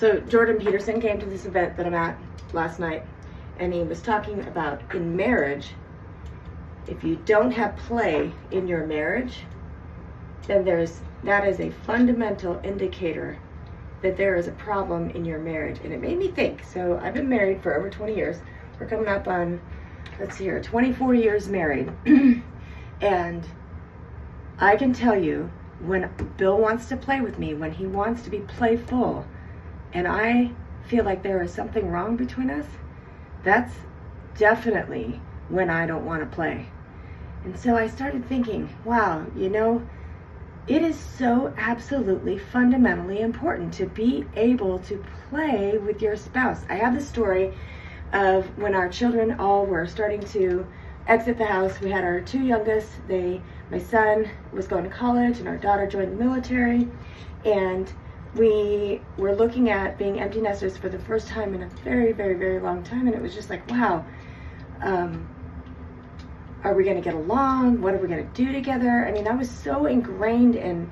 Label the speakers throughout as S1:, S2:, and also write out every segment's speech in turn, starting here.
S1: So Jordan Peterson came to this event that I'm at last night, and he was talking about in marriage, if you don't have play in your marriage, then that is a fundamental indicator that there is a problem in your marriage. And it made me think. So I've been married for over 20 years. We're coming up on, 24 years married. And I can tell you, when Bill wants to play with me, when he wants to be playful, and I feel like there is something wrong between us, that's definitely when I don't want to play. And so I started thinking, wow, it is so absolutely fundamentally important to be able to play with your spouse. I have the story of when our children all were starting to exit the house. We had our two youngest. My son was going to college and our daughter joined the military. And we were looking at being empty nesters for the first time in a very, very, very long time. And it was just like, wow, are we going to get along? What are we going to do together? I mean, I was so ingrained in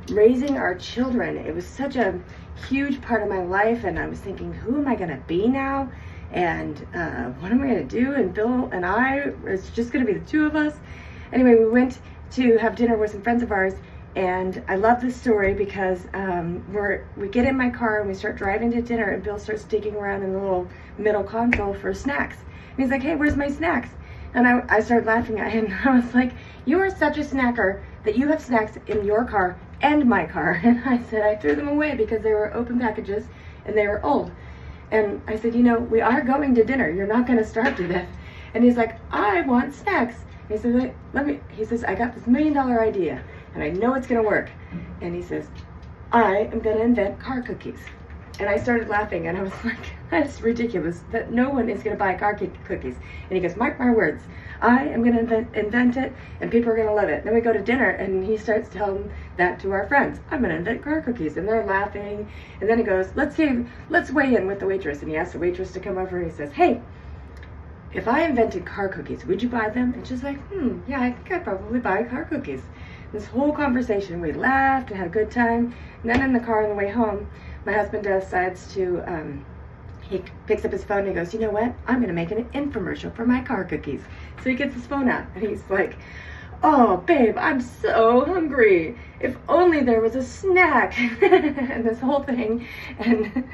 S1: raising our children. It was such a huge part of my life. And I was thinking, who am I going to be now? And what am I going to do? And Bill and I, it's just going to be the two of us. Anyway, we went to have dinner with some friends of ours. And I love this story because we get in my car and we start driving to dinner, and Bill starts digging around in the little middle console for snacks. And he's like, hey, where's my snacks? And I started laughing at him. I was like, you are such a snacker that you have snacks in your car and my car. And I said, I threw them away because they were open packages and they were old. And I said, we are going to dinner. You're not going to starve to death. And he's like, I want snacks. And he says, he says, I got this $1 million idea and I know it's going to work. And he says, I am going to invent car cookies. And I started laughing, and I was like, that's ridiculous, that no one is going to buy car cookies. And he goes, mark my words, I am going to invent it, and people are going to love it. Then we go to dinner, and he starts telling that to our friends. I'm going to invent car cookies. And they're laughing. And then he goes, let's weigh in with the waitress. And he asks the waitress to come over, and he says, hey, if I invented car cookies, would you buy them? And she's like, yeah, I think I'd probably buy car cookies. This whole conversation, we laughed and had a good time. And then in the car on the way home, my husband decides to, he picks up his phone and he goes, you know what? I'm going to make an infomercial for my car cookies. So he gets his phone out and he's like, oh, babe, I'm so hungry. If only there was a snack. And this whole thing. And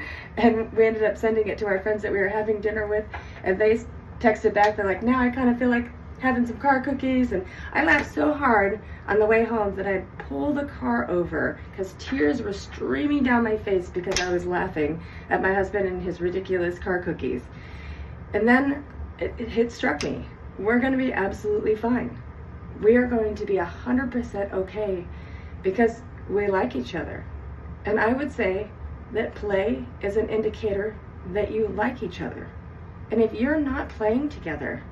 S1: we ended up sending it to our friends that we were having dinner with. And they texted back. They're like, now I kind of feel like having some car cookies. And I laughed so hard on the way home that I pulled the car over because tears were streaming down my face because I was laughing at my husband and his ridiculous car cookies. And then it struck me. We're going to be absolutely fine. We are going to be 100% okay because we like each other. And I would say that play is an indicator that you like each other. And if you're not playing together,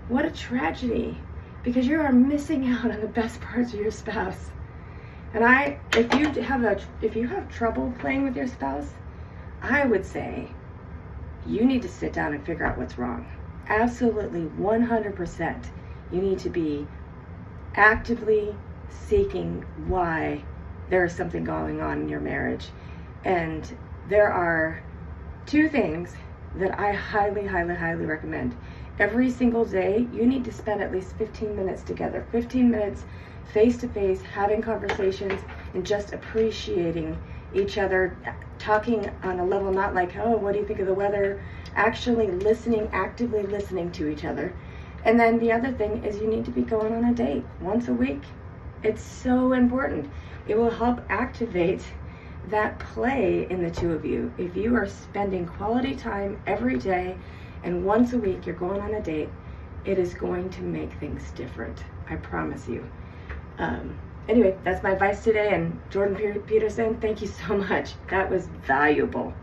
S1: what a tragedy, because you are missing out on the best parts of your spouse. And if you have trouble playing with your spouse, I would say you need to sit down and figure out what's wrong. Absolutely 100%. You need to be actively seeking why there is something going on in your marriage. And there are two things that I highly, highly, highly recommend. Every single day, you need to spend at least 15 minutes together. 15 minutes face to face, having conversations and just appreciating each other, talking on a level not like, oh, what do you think of the weather? Actually listening, actively listening to each other. And then the other thing is you need to be going on a date once a week. It's so important. It will help activate that play in the two of you. If you are spending quality time every day and once a week you're going on a date, it is going to make things different. I promise you. Anyway, that's my advice today. And Jordan Peterson, thank you so much. That was valuable.